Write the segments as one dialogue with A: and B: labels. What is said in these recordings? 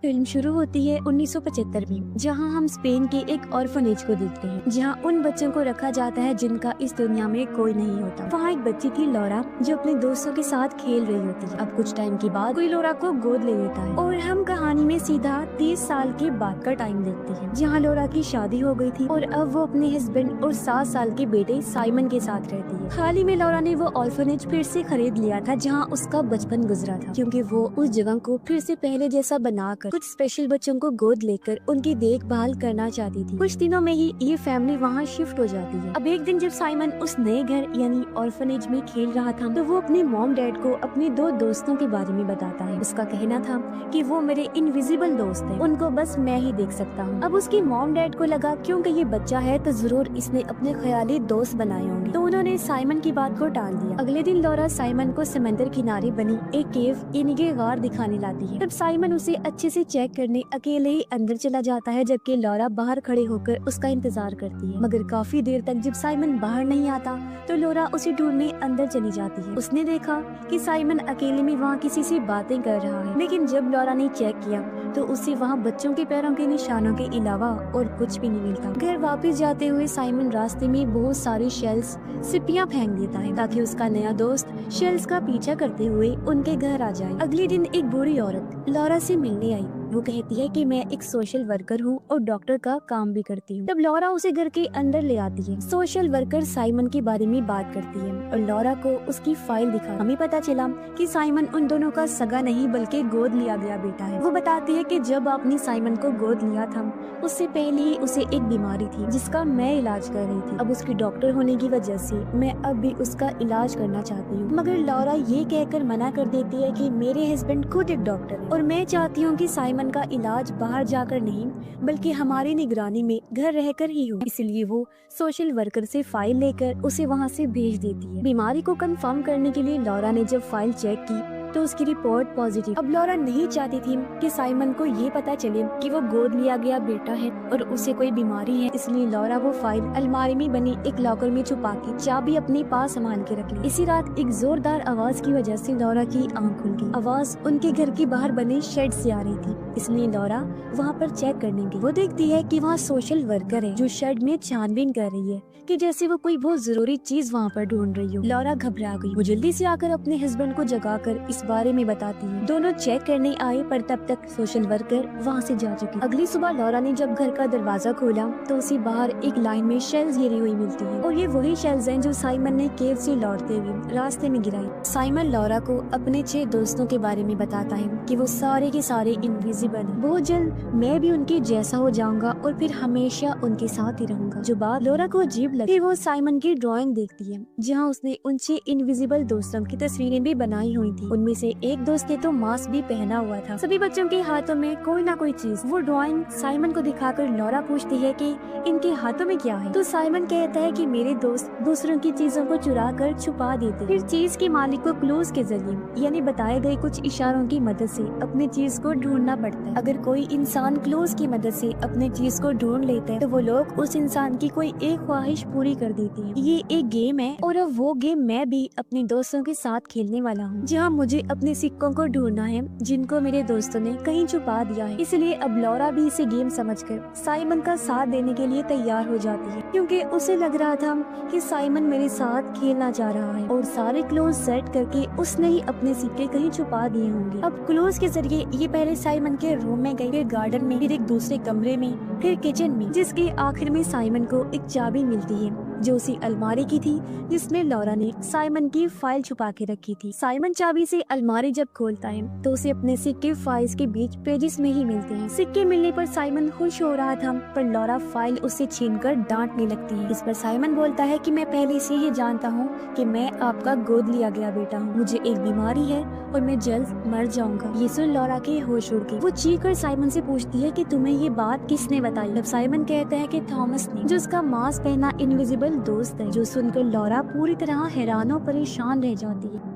A: Film शुरू होती है 1975 में, जहां हम स्पेन के एक ऑर्फनेज को देखते हैं, जहां उन बच्चों को रखा जाता है जिनका इस दुनिया में कोई नहीं होता। वहां एक बच्ची थी लौरा, जो अपने दोस्तों के साथ खेल रही होती है। अब कुछ टाइम के बाद कोई लौरा को गोद ले लेता है और हम कहानी में सीधा 30 साल के बाद का टाइम देखते हैं, जहाँ लौरा की शादी हो गई थी और अब वो अपने हस्बैंड और 7 साल के बेटे साइमन के साथ रहती है। हाल ही में लौरा ने वो ऑर्फनेज फिर से खरीद लिया था, जहाँ उसका बचपन गुजरा था, क्योंकि वो उस जगह को फिर से पहले जैसा बनाकर कुछ स्पेशल बच्चों को गोद लेकर उनकी देखभाल करना चाहती थी। कुछ दिनों में ही ये फैमिली वहाँ शिफ्ट हो जाती है। अब एक दिन जब साइमन उस नए घर यानी ऑर्फनेज में खेल रहा था, तो वो अपने मॉम डैड को अपने 2 दोस्तों के बारे में बताता है। उसका कहना था कि वो मेरे इनविजिबल दोस्त हैं, उनको बस मैं ही देख सकता हूँ। अब उसकी मॉम डैड को लगा क्योंकि ये बच्चा है तो जरूर इसने अपने ख्याली दोस्त बनाए होंगे, तो उन्होंने साइमन की बात को टाल दिया। अगले दिन लौरा साइमन को समंदर किनारे बनी एक केव यानी कि गार दिखाने लाती है। तब साइमन उसे अच्छे से चेक करने अकेले ही अंदर चला जाता है, जबकि लौरा बाहर खड़े होकर उसका इंतजार करती है। मगर काफी देर तक जब साइमन बाहर नहीं आता तो लौरा उसे ढूंढने अंदर चली जाती है। उसने देखा कि साइमन अकेले में वहाँ किसी से बातें कर रहा है, लेकिन जब लौरा ने चेक किया तो उसे वहाँ बच्चों के पैरों के निशानों के अलावा और कुछ भी नहीं मिलता। घर वापस जाते हुए साइमन रास्ते में बहुत सारी शेल्स सिपियां फेंक देता है, ताकि उसका नया दोस्त शेल्स का पीछा करते हुए उनके घर आ जाए। अगले दिन एक बूढ़ी औरत लौरा से मिलने आई। वो कहती है कि मैं एक सोशल वर्कर हूँ और डॉक्टर का काम भी करती हूँ। तब लौरा उसे घर के अंदर ले आती है। सोशल वर्कर साइमन के बारे में बात करती है और लौरा को उसकी फाइल दिखा। हमें पता चला कि साइमन उन दोनों का सगा नहीं बल्कि गोद लिया गया बेटा है। वो बताती है कि जब आपने साइमन को गोद लिया था उससे पहले ही उसे एक बीमारी थी जिसका मैं इलाज कर रही थी। अब उसकी डॉक्टर होने की वजह से मैं अब भी उसका इलाज करना चाहती हूँ, मगर लौरा ये कहकर मना कर देती है कि मेरे हस्बैंड खुद एक डॉक्टर है और मैं चाहती हूँ कि साइमन का इलाज बाहर जाकर नहीं बल्कि हमारी निगरानी में घर रहकर ही हो। इसलिए वो सोशल वर्कर से फाइल लेकर उसे वहाँ से भेज देती है। बीमारी को कंफर्म करने के लिए लौरा ने जब फाइल चेक की तो उसकी रिपोर्ट पॉजिटिव। अब लौरा नहीं चाहती थी कि साइमन को ये पता चले कि वो गोद लिया गया बेटा है और उसे कोई बीमारी है, इसलिए लौरा वो फाइल अलमारी में बनी एक लॉकर में छुपा के चाबी अपने पास संभाल के रख ली। इसी रात एक जोरदार आवाज की वजह से लौरा की आंख खुल गई। आवाज उनके घर के बाहर बने शेड से आ रही थी, इसलिए लौरा वहाँ पर चेक करने गई। वो देखती है कि वहाँ सोशल वर्कर है जो शेड में छानबीन कर रही है कि जैसे वो कोई बहुत जरूरी चीज वहाँ पर ढूंढ रही हो। लौरा घबरा गई। वो जल्दी से आकर अपने हस्बैंड को जगाकर इस बारे में बताती है। दोनों चेक करने आए पर तब तक सोशल वर्कर वहाँ से जा चुकी। अगली सुबह लौरा ने जब घर का दरवाजा खोला तो उसे बाहर एक लाइन में शेल्स गिरी हुई मिलती है और ये वही शेल्स हैं जो साइमन ने केव से लौटते हुए रास्ते में गिराई। साइमन लौरा को अपने 6 दोस्तों के बारे में बताता है कि वो सारे के सारे इनविजिबल हैं। बहुत जल्द मैं भी उनके जैसा हो जाऊंगा और फिर हमेशा उनके साथ ही रहूंगा। जो बात लौरा को अजीब लगी, वो साइमन की ड्राइंग देखती है जहाँ उसने उन 6 इनविजिबल दोस्तों की तस्वीरें भी बनाई हुई थी। उनमें से एक दोस्त ने तो मास्क भी पहना हुआ था। सभी बच्चों के हाथों में कोई ना कोई चीज। वो ड्राइंग साइमन को दिखाकर लौरा पूछती है कि इनके हाथों में क्या है, तो साइमन कहता है कि मेरे दोस्त दूसरों की चीजों को चुरा कर छुपा देते। फिर चीज के मालिक को क्लूज के जरिए यानी बताए गए कुछ इशारों की मदद से अपनी चीज को ढूंढना पड़ता है। अगर कोई इंसान क्लूज की मदद से अपने चीज को ढूंढ लेता है तो वो लोग उस इंसान की कोई एक ख्वाहिश पूरी कर देती है। ये एक गेम है और अब वो गेम मैं भी अपने दोस्तों के साथ खेलने वाला हूँ, जहाँ मुझे अपने सिक्कों को ढूंढना है जिनको मेरे दोस्तों ने कहीं छुपा दिया है। इसलिए अब लौरा भी इसे गेम समझकर साइमन का साथ देने के लिए तैयार हो जाती है, क्योंकि उसे लग रहा था कि साइमन मेरे साथ खेलना चाह रहा है और सारे क्लोज सेट करके उसने ही अपने सिक्के कहीं छुपा दिए होंगे। अब क्लोज के जरिए ये पहले साइमन के रूम में गई, फिर गार्डन में, फिर एक दूसरे कमरे में, फिर किचन में, जिसके आखिर में साइमन को एक चाबी मिलती है जो उसी अलमारी की थी जिसमें लौरा ने साइमन की फाइल छुपा के रखी थी। साइमन चाबी से अलमारी जब खोलता है तो उसे अपने सिक्के फाइल्स के बीच पेजेस में ही मिलते हैं। सिक्के मिलने पर साइमन खुश हो रहा था, पर लौरा फाइल उससे छीनकर डांटने लगती है। इस पर साइमन बोलता है कि मैं पहले से ही जानता हूँ कि मैं आपका गोद लिया गया बेटा हूँ, मुझे एक बीमारी है और मैं जल्द मर जाऊंगा। ये सुन लौरा के होश उड़ गए। वो चीख कर साइमन से पूछती है कि तुम्हें ये बात किसने बताई। तब साइमन कहता है कि थॉमस ने, जो उसका मास्क पहना इनविजिबल दोस्त है। जो सुनकर लौरा पूरी तरह हैरान और परेशान रह जाती है।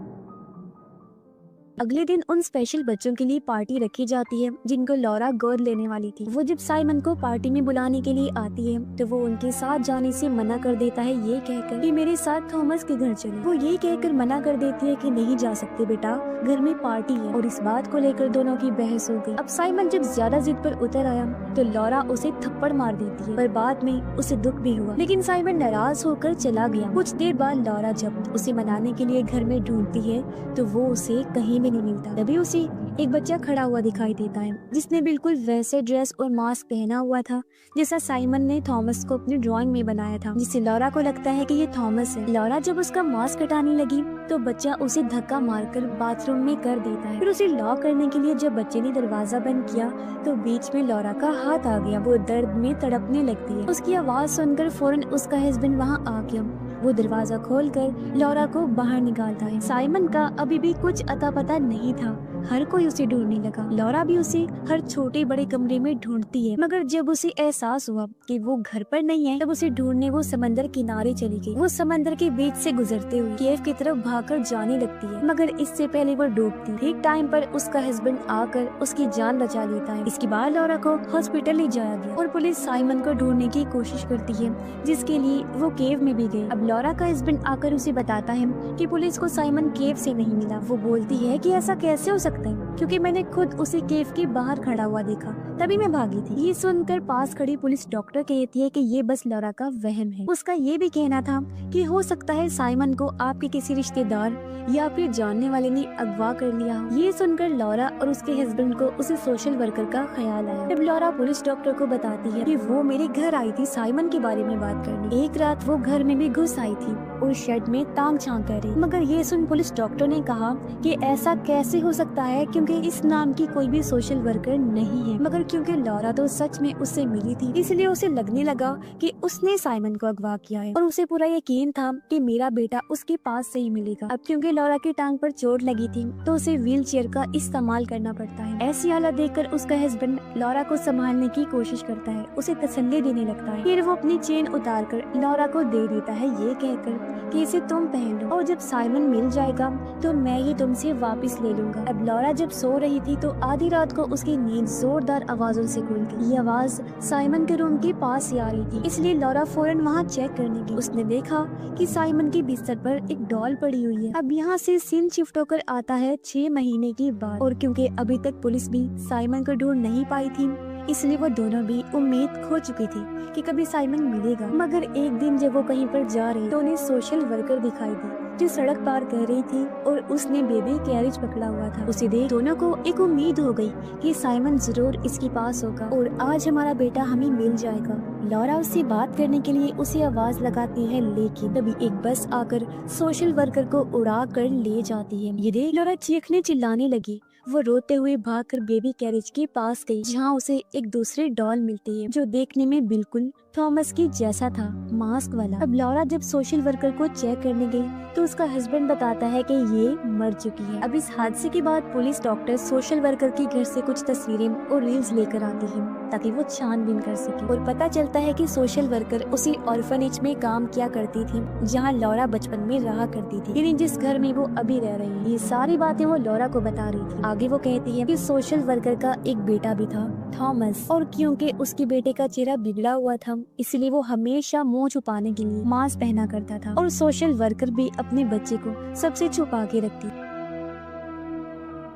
A: अगले दिन उन स्पेशल बच्चों के लिए पार्टी रखी जाती है जिनको लॉरा गोद लेने वाली थी। वो जब साइमन को पार्टी में बुलाने के लिए आती है तो वो उनके साथ जाने से मना कर देता है, ये कहकर कि मेरे साथ थॉमस के घर चलो। वो ये कहकर मना कर देती है कि नहीं जा सकते बेटा, घर में पार्टी है। और इस बात को लेकर दोनों की बहस हो गई। अब साइमन जब ज्यादा जिद पर उतर आया तो लॉरा उसे थप्पड़ मार देती है, पर बाद में उसे दुख भी हुआ, लेकिन साइमन नाराज होकर चला गया। कुछ देर बाद लॉरा जब उसे मनाने के लिए घर में ढूंढती है तो वो उसे कहीं भी नहीं मिलता। तभी उसे एक बच्चा खड़ा हुआ दिखाई देता है जिसने बिल्कुल वैसे ड्रेस और मास्क पहना हुआ था जैसा साइमन ने थॉमस को अपनी ड्राइंग में बनाया था, जिससे लॉरा को लगता है कि ये थॉमस है। लॉरा जब उसका मास्क हटाने लगी तो बच्चा उसे धक्का मारकर बाथरूम में कर देता है। फिर उसे लॉक करने के लिए जब बच्चे ने दरवाजा बंद किया तो बीच में लॉरा का हाथ आ गया। वो दर्द में तड़पने लगती है। उसकी आवाज सुनकर फौरन उसका हस्बैंड वहाँ आ गया। वो दरवाजा खोलकर लॉरा को बाहर निकालता है। साइमन का अभी भी कुछ अता पता नहीं था। हर कोई उसे ढूंढने लगा। लॉरा भी उसे हर छोटे बड़े कमरे में ढूंढती है, मगर जब उसे एहसास हुआ कि वो घर पर नहीं है तब उसे ढूंढने वो समंदर किनारे चली गई। वो समंदर के बीच से गुजरते हुए केव की तरफ भागकर जाने लगती है, मगर इससे पहले वो डूबती। ठीक टाइम पर उसका हस्बैंड आकर उसकी जान बचा लेता है। इसके बाद लॉरा को हॉस्पिटल ले जाया गया और पुलिस साइमन को ढूंढने की कोशिश करती है, जिसके लिए वो केव में भी गए। अब लॉरा का हस्बैंड आकर उसे बताता है कि पुलिस को साइमन केव से नहीं मिला। वो बोलती है कि ऐसा कैसे हो सकता है, क्योंकि मैंने खुद उसे केव के बाहर खड़ा हुआ देखा, तभी मैं भागी थी। ये सुनकर पास खड़ी पुलिस डॉक्टर कहती है कि ये बस लॉरा का वहम है। उसका ये भी कहना था कि हो सकता है साइमन को आपके किसी रिश्तेदार या फिर जानने वाले ने अगवा कर लिया। ये सुनकर लॉरा और उसके हस्बैंड को उसे सोशल वर्कर का ख्याल आया। जब लॉरा पुलिस डॉक्टर को बताती है कि वो मेरे घर आई थी साइमन के बारे में बात करने। एक रात वो घर में भी घुस आई थी और शेड में तांग झांक कर रही। मगर ये सुन पुलिस डॉक्टर ने कहा कि ऐसा कैसे हो सकता है, क्योंकि इस नाम की कोई भी सोशल वर्कर नहीं है। मगर क्योंकि लॉरा तो सच में उससे मिली थी, इसलिए उसे लगने लगा कि उसने साइमन को अगवा किया है और उसे पूरा यकीन था कि मेरा बेटा उसके पास से ही मिलेगा। अब क्योंकि लॉरा की टांग पर चोट लगी थी तो उसे व्हील चेयर का इस्तेमाल करना पड़ता है। ऐसी हालत देखकर उसका हस्बैंड लॉरा को संभालने की कोशिश करता है, उसे तसल्ली देने लगता है। फिर वो अपनी चेन उतार कर लॉरा को दे देता है, ये कहकर कि इसे तुम पहन लो और जब साइमन मिल जाएगा तो मैं ये तुमसे वापस ले लूंगा। अब लॉरा जब सो रही थी तो आधी रात को उसकी नींद जोरदार आवाजों से खुल गई। ये आवाज साइमन के रूम के पास से आ रही थी, इसलिए लॉरा फौरन वहाँ चेक करने गई। उसने देखा कि साइमन के बिस्तर पर एक डॉल पड़ी हुई है। अब यहाँ से सीन शिफ्ट होकर आता है 6 महीने के बाद, और क्योंकि अभी तक पुलिस भी साइमन को ढूंढ नहीं पाई थी इसलिए वो दोनों भी उम्मीद खो चुकी थी कि कभी साइमन मिलेगा। मगर एक दिन जब वो कहीं पर जा रही तो उन्हें सोशल वर्कर दिखाई दी जो सड़क पार कर रही थी और उसने बेबी कैरेज पकड़ा हुआ था। उसे देख दोनों को एक उम्मीद हो गई कि साइमन जरूर इसके पास होगा और आज हमारा बेटा हमें मिल जाएगा। लॉरा उससे बात करने के लिए उसे आवाज लगाती है, लेकिन तभी एक बस आकर सोशल वर्कर को उड़ा कर ले जाती है। ये देख लॉरा चीखने चिल्लाने लगी। वो रोते हुए भागकर बेबी कैरेज के पास गई, जहाँ उसे एक दूसरी डॉल मिलती है जो देखने में बिल्कुल थॉमस की जैसा था, मास्क वाला। अब लॉरा जब सोशल वर्कर को चेक करने गई तो उसका हस्बैंड बताता है कि ये मर चुकी है। अब इस हादसे के बाद पुलिस डॉक्टर सोशल वर्कर के घर से कुछ तस्वीरें और रील्स लेकर आती है ताकि वो छानबीन कर सके, और पता चलता है कि सोशल वर्कर उसी ऑर्फनेज में काम किया करती थी जहाँ लॉरा बचपन में रहा करती थी, यानी जिस घर में वो अभी रह रही है। ये सारी बातें वो लॉरा को बता रही थी। आगे वो कहती है कि सोशल वर्कर का एक बेटा भी था, थॉमस, और क्योंकि उसके बेटे का चेहरा बिगड़ा हुआ था इसलिए वो हमेशा मुंह छुपाने के लिए मास्क पहना करता था, और सोशल वर्कर भी अपने बच्चे को सबसे छुपा के रखती।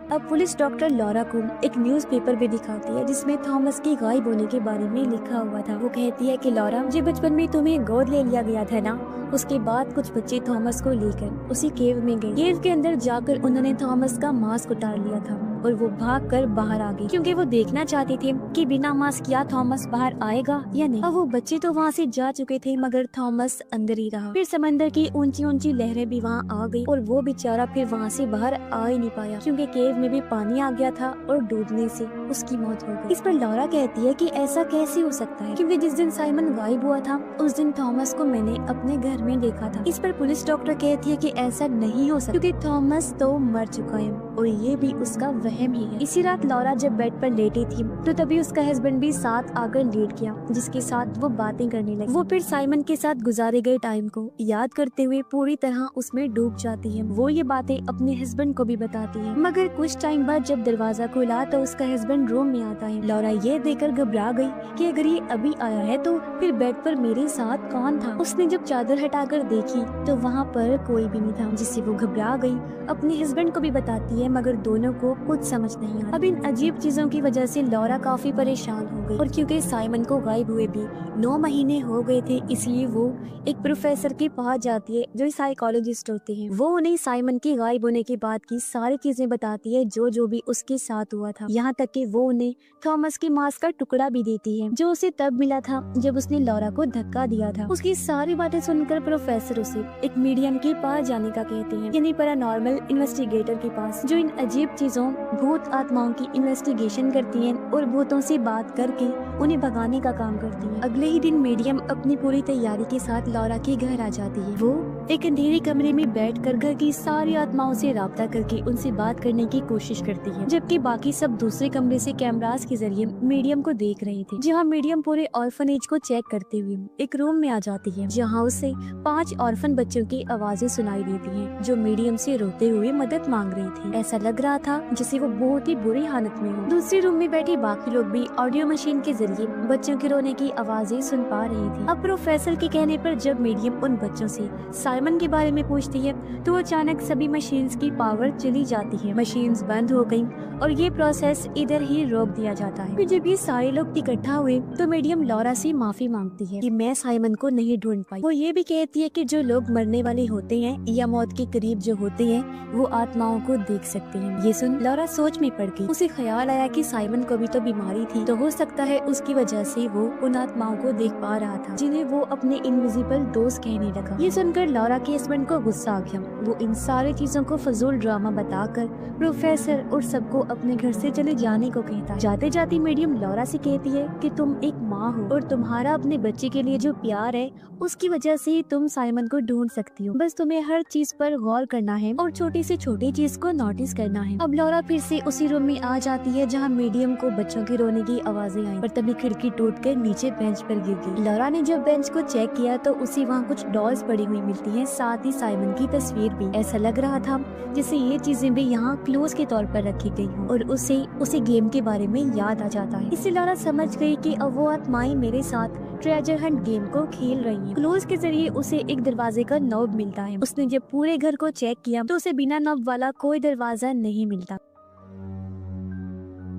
A: अब पुलिस डॉक्टर लॉरा को एक न्यूज़पेपर भी दिखाती है जिसमें थॉमस के गायब होने के बारे में लिखा हुआ था। वो कहती है कि लॉरा, जो बचपन में तुम्हें गोद ले लिया गया था ना, उसके बाद कुछ बच्चे थॉमस को लेकर उसी केव में गए। केव के अंदर जाकर उन्होंने थॉमस का मास्क उतार लिया था और वो भागकर बाहर आ गई क्योंकि वो देखना चाहते थे कि बिना मास्क किया थॉमस बाहर आएगा या नहीं। अब वो बच्चे तो वहाँ से जा चुके थे मगर थॉमस अंदर ही रहा। फिर समंदर की ऊंची ऊंची लहरें भी वहाँ आ गई और वो बेचारा फिर वहाँ से बाहर आ ही नहीं पाया क्योंकि केव में भी पानी आ गया था और डूबने से उसकी मौत हो गई। इस पर लॉरा कहती है कि ऐसा कैसे हो सकता है, क्योंकि जिस दिन साइमन गायब हुआ था उस दिन थॉमस को मैंने अपने घर में देखा था। इस पर पुलिस डॉक्टर कहती है कि ऐसा नहीं हो सकता क्योंकि थॉमस तो मर चुका है और ये भी उसका वहम ही है। इसी रात लॉरा जब बेड पर लेटी थी तो तभी उसका हस्बैंड भी साथ आकर लेट गया, जिसके साथ वो बातें करने लगी। वो फिर साइमन के साथ गुजारे गए टाइम को याद करते हुए पूरी तरह उसमें डूब जाती है। वो ये बातें अपने हस्बैंड को भी बताती है, मगर कुछ टाइम बाद जब दरवाजा खुला तो उसका हस्बैंड रूम में आता है। लॉरा ये देखकर घबरा गई कि अगर ये अभी आया है तो फिर बेड पर मेरे साथ कौन था। उसने जब चादर हटाकर देखी तो वहाँ पर कोई भी नहीं था, जिससे वो घबरा गई। अपने हस्बैंड को भी बताती है, मगर दोनों को कुछ समझ नहीं आया। अब इन अजीब चीजों की वजह से लॉरा काफी परेशान हो गई, और क्योंकि साइमन को गायब हुए भी 9 महीने हो गए थे, इसलिए वो एक प्रोफेसर के पास जाती है जो साइकोलॉजिस्ट होते हैं। वो उन्हें साइमन के गायब होने के बाद की सारी चीजें बताती है जो भी उसके साथ हुआ था। यहाँ तक कि वो उन्हें थॉमस के मांस का टुकड़ा भी देती है जो उसे तब मिला था जब उसने लॉरा को धक्का दिया था। उसकी सारी बातें सुनकर प्रोफेसर उसे एक मीडियम के पास जाने का कहते हैं, यानी पैरानॉर्मल इन्वेस्टिगेटर के पास, जो इन अजीब चीजों भूत आत्माओं की इन्वेस्टिगेशन करती है और भूतों से बात करके उन्हें भगाने का काम करती है। अगले ही दिन मीडियम अपनी पूरी तैयारी के साथ लॉरा के घर आ जाती है। वो एक अंधेरे कमरे में बैठकर घर की सारी आत्माओं से राब्ता करके उनसे बात करने की कोशिश करती है, जबकि बाकी सब दूसरे कमरे से कैमरास के जरिए मीडियम को देख रहे थे। जहाँ मीडियम पूरे ऑर्फनेज को चेक करते हुए एक रूम में आ जाती है, जहाँ उसे 5 ऑर्फन बच्चों की आवाजें सुनाई देती हैं जो मीडियम से रोते हुए मदद मांग रही थी। ऐसा लग रहा था जैसे वो बहुत ही बुरी हालत में हो। दूसरे रूम में बैठे बाकी लोग भी ऑडियो मशीन के जरिए बच्चों के रोने की आवाजें सुन पा रही थी। अब प्रोफेसर के कहने पर जब मीडियम उन बच्चों से साइमन के बारे में पूछती है तो अचानक सभी मशीन्स की पावर चली जाती है। मशीन्स बंद हो गयी और ये प्रोसेस इधर ही रोक दिया जाता है। फिर जब ये सारे लोग इकट्ठा हुए तो मीडियम लॉरा से माफी मांगती है कि मैं साइमन को नहीं ढूंढ पाई। वो ये भी कहती है कि जो लोग मरने वाले होते हैं या मौत के करीब जो होते हैं वो आत्माओं को देख सकते हैं। ये सुन लॉरा सोच में पड़ गई। उसे ख्याल आया कि साइमन को भी तो बीमारी थी, तो हो सकता है उसकी वजह से वो उन आत्माओं को देख पा रहा था जिन्हें वो अपने इनविजिबल दोस्त कहने लगा। ये सुनकर लॉरा के हस्बैंड को गुस्सा आ गया। वो इन सारी चीजों को फजूल ड्रामा बताकर प्रोफेसर और सबको अपने घर से चले जाने को कहता है। जाते जाते मीडियम लॉरा से कहती है कि तुम एक माँ हो और तुम्हारा अपने बच्चे के लिए जो प्यार है उसकी वजह से ही तुम साइमन को ढूंढ सकती हो। बस तुम्हें हर चीज पर गौर करना है और छोटी से छोटी चीज को नोटिस करना है। अब लॉरा फिर से उसी रूम में आ जाती है जहाँ मीडियम को बच्चों के रोने की आवाजें आई, पर तभी खिड़की टूटकर नीचे बेंच पर गिर गई। लॉरा ने जब बेंच को चेक किया तो उसे वहाँ कुछ डॉल्स पड़ी हुई मिलती हैं, साथ ही साइमन की तस्वीर भी। ऐसा लग रहा था जैसे ये चीजें भी यहाँ क्लोज के तौर पर रखी गई हों और उसे गेम के बारे में याद आ जाता है। इससे लॉरा समझ गई कि अब वो आत्माएं मेरे साथ ट्रेजर हंट गेम को खेल रही हैं। क्लोज के जरिए उसे एक दरवाजे का नॉब मिलता है। उसने जब पूरे घर को चेक किया तो उसे बिना नॉब वाला कोई दरवाजा नहीं मिलता।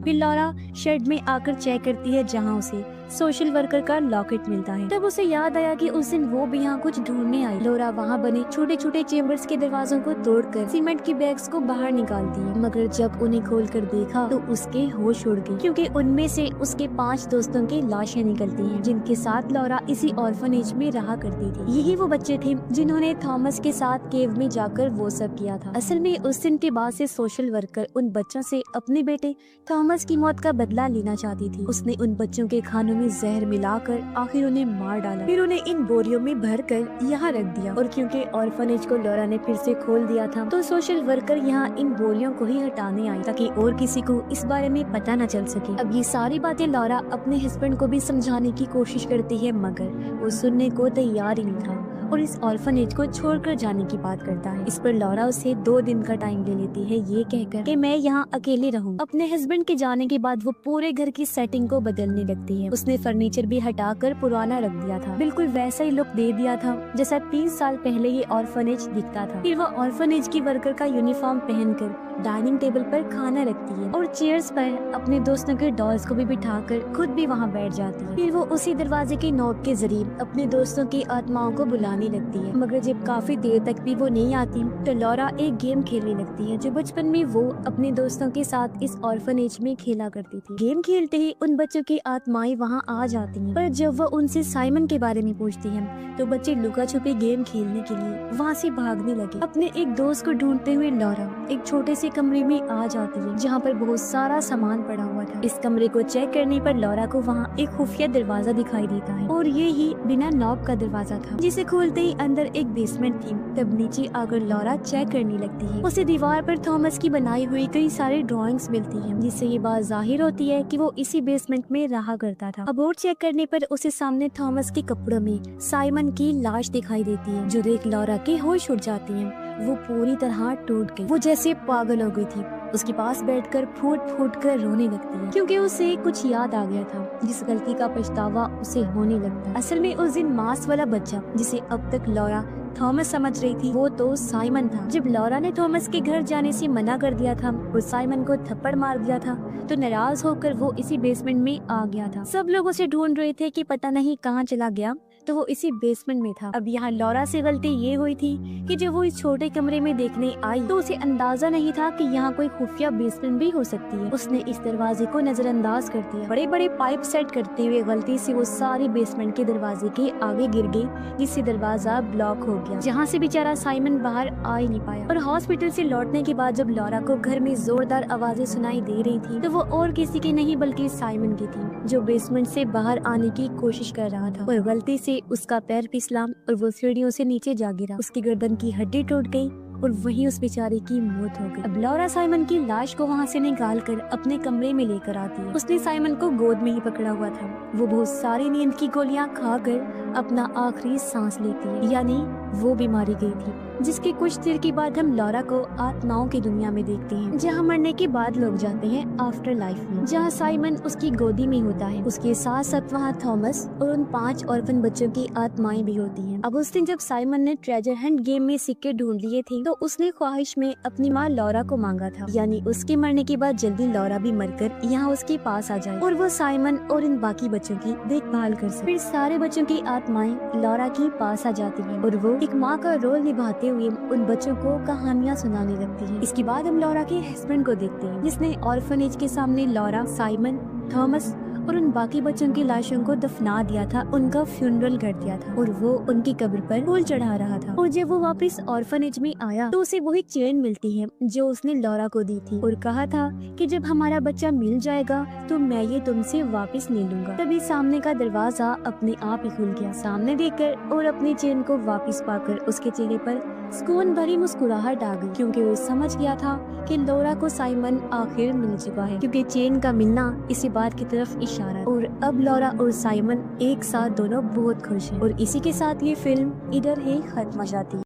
A: फिर लॉरा शेड में आकर चेक करती है जहाँ उसे सोशल वर्कर का लॉकेट मिलता है। तब उसे याद आया कि उस दिन वो भी यहाँ कुछ ढूंढने आई। लॉरा वहाँ बने छोटे छोटे चेम्बर्स के दरवाजों को तोड़कर सीमेंट की बैग्स को बाहर निकालती है, मगर जब उन्हें खोलकर देखा तो उसके होश उड़ गए, क्योंकि उनमें से उसके 5 दोस्तों की लाशें निकलती हैं जिनके साथ लॉरा इसी ऑर्फनेज में रहा करती थी। यही वो बच्चे थे जिन्होंने थॉमस के साथ केव में जाकर वो सब किया था। असल में उस दिन के बाद से सोशल वर्कर उन बच्चों से अपने बेटे थॉमस की मौत का बदला लेना चाहती थी। उसने उन बच्चों के खानों में जहर मिलाकर आखिर उन्हें मार डाला, फिर उन्हें इन बोरियों में भरकर यहाँ रख दिया। और क्योंकि ऑर्फनेज को लॉरा ने फिर से खोल दिया था तो सोशल वर्कर यहाँ इन बोरियों को ही हटाने आई ताकि और किसी को इस बारे में पता न चल सके। अब ये सारी बातें लॉरा अपने हस्बैंड को भी समझाने की कोशिश करती है, मगर वो सुनने को तैयार ही नहीं था और इस ऑर्फनेज को छोड़कर जाने की बात करता है। इस पर लॉरा उसे 2 दिन का टाइम ले लेती है, ये कहकर कि मैं यहाँ अकेले रहूँ। अपने हस्बैंड के जाने के बाद वो पूरे घर की सेटिंग को बदलने लगती है। उसने फर्नीचर भी हटाकर पुराना रख दिया था, बिल्कुल वैसा ही लुक दे दिया था जैसा 30 साल पहले ये ऑर्फनेज दिखता था। फिर वो ऑर्फनेज की वर्कर का यूनिफॉर्म पहनकर डाइनिंग टेबल पर खाना रखती है और चेयर्स पर अपने दोस्तों के डॉल्स को भी बिठाकर खुद भी वहाँ बैठ जाती है। फिर वो उसी दरवाजे के नॉब के जरिए अपने दोस्तों की आत्माओं को बुलाने लगती है, मगर जब काफी देर तक भी वो नहीं आती तो लॉरा एक गेम खेलने लगती है जो बचपन में वो अपने दोस्तों के साथ इस ऑर्फनेज में खेला करती थी। गेम खेलते ही उन बच्चों की आत्माएं वहाँ आ जाती हैं, पर जब वो उनसे साइमन के बारे में पूछती है तो बच्चे लुका छुपी गेम खेलने के लिए वहाँ से भागने लगे। अपने एक दोस्त को ढूंढते हुए लॉरा एक छोटे से कमरे में आ जाती है जहाँ पर बहुत सारा सामान पड़ा हुआ था। इस कमरे को चेक करने पर लॉरा को वहाँ एक खुफिया दरवाजा दिखाई देता है और ये ही बिना नॉब का दरवाजा था, जिसे खोलते ही अंदर एक बेसमेंट थी। तब नीचे आकर लॉरा चेक करने लगती है। उसे दीवार पर थॉमस की बनाई हुई कई सारी ड्राइंग्स मिलती है, जिससे ये बात जाहिर होती है कि वो इसी बेसमेंट में रहा करता था। अब और चेक करने पर उसे सामने थॉमस के कपड़ों में साइमन की लाश दिखाई देती है, जो देख लॉरा के होश उड़ जाती है। वो पूरी तरह टूट गई, वो जैसे पागल हो गई थी। उसके पास बैठकर फूट फूट कर रोने लगती है, क्योंकि उसे कुछ याद आ गया था, जिस गलती का पछतावा उसे होने लगता। असल में उस दिन मांस वाला बच्चा जिसे अब तक लॉरा थॉमस समझ रही थी, वो तो साइमन था। जब लॉरा ने थॉमस के घर जाने से मना कर दिया था और साइमन को थप्पड़ मार दिया था, तो नाराज होकर वो इसी बेसमेंट में आ गया था। सब लोग उसे ढूंढ रहे थे कि पता नहीं कहाँ चला गया, तो वो इसी बेसमेंट में था। अब यहाँ लॉरा से गलती ये हुई थी कि जब वो इस छोटे कमरे में देखने आई तो उसे अंदाजा नहीं था कि यहाँ कोई खुफिया बेसमेंट भी हो सकती है। उसने इस दरवाजे को नजरअंदाज कर दिया। बड़े बड़े पाइप सेट करते हुए गलती से वो सारी बेसमेंट के दरवाजे के आगे गिर गई, जिससे दरवाजा ब्लॉक हो गया, जहाँ से बेचारा साइमन बाहर आ ही नहीं पाया। और हॉस्पिटल से लौटने के बाद जब लॉरा को घर में जोरदार आवाजें सुनाई दे रही थी, तो वो और किसी की नहीं बल्कि साइमन की थी, जो बेसमेंट से बाहर आने की कोशिश कर रहा था। और गलती से उसका पैर फिसला और वो सीढ़ियों से नीचे जा गिरा। उसकी गर्दन की हड्डी टूट गई और वहीं उस बेचारे की मौत हो गई। अब लॉरा साइमन की लाश को वहाँ से निकालकर अपने कमरे में लेकर आती है। उसने साइमन को गोद में ही पकड़ा हुआ था। वो बहुत सारी नींद की गोलियां खाकर अपना आखिरी सांस लेती है, यानी वो भी मारी गई थी। जिसके कुछ देर के बाद हम लॉरा को आत्माओं की दुनिया में देखते हैं, जहाँ मरने के बाद लोग जाते हैं आफ्टर लाइफ में, जहाँ साइमन उसकी गोदी में होता है। उसके साथ साथ वहाँ थॉमस और उन 5 ऑर्फन बच्चों की आत्माएं भी होती हैं। अब उस दिन जब साइमन ने ट्रेजर हंट गेम में सिक्के ढूंढ लिए थे, तो उसने ख्वाहिश में अपनी माँ लॉरा को मांगा था, यानी उसके मरने के बाद जल्दी लॉरा भी मरकर यहाँ उसके पास आ जाए और वो साइमन और इन बाकी बच्चों की देखभाल कर सके। फिर सारे बच्चों की आत्माएं लॉरा के पास आ जाती हैं और वो एक माँ का रोल निभाते हुए उन बच्चों को कहानियाँ सुनाने लगती है। इसके बाद हम लॉरा के हस्बैंड को देखते हैं, जिसने ऑर्फनेज के सामने लॉरा, साइमन, थॉमस और उन बाकी बच्चों की लाशों को दफना दिया था, उनका फ्यूनरल कर दिया था और वो उनकी कब्र पर फूल चढ़ा रहा था। और जब वो वापस ऑर्फनेज में आया तो उसे वही चेन मिलती है जो उसने लॉरा को दी थी और कहा था कि जब हमारा बच्चा मिल जाएगा तो मैं ये तुमसे वापस ले लूंगा। तभी सामने का दरवाजा अपने आप ही खुल गया। सामने देखकर और अपनी चेन को वापस पाकर उसके चेहरे पर सुकून भरी मुस्कुराहट आ गई, क्योंकि वो समझ गया था कि लॉरा को साइमन आखिर मिल चुका है, क्योंकि चेन का मिलना इसी बात की तरफ इशारा। और अब लॉरा और साइमन एक साथ दोनों बहुत खुश हैं। और इसी के साथ ये फिल्म इधर ही खत्म हो जाती है।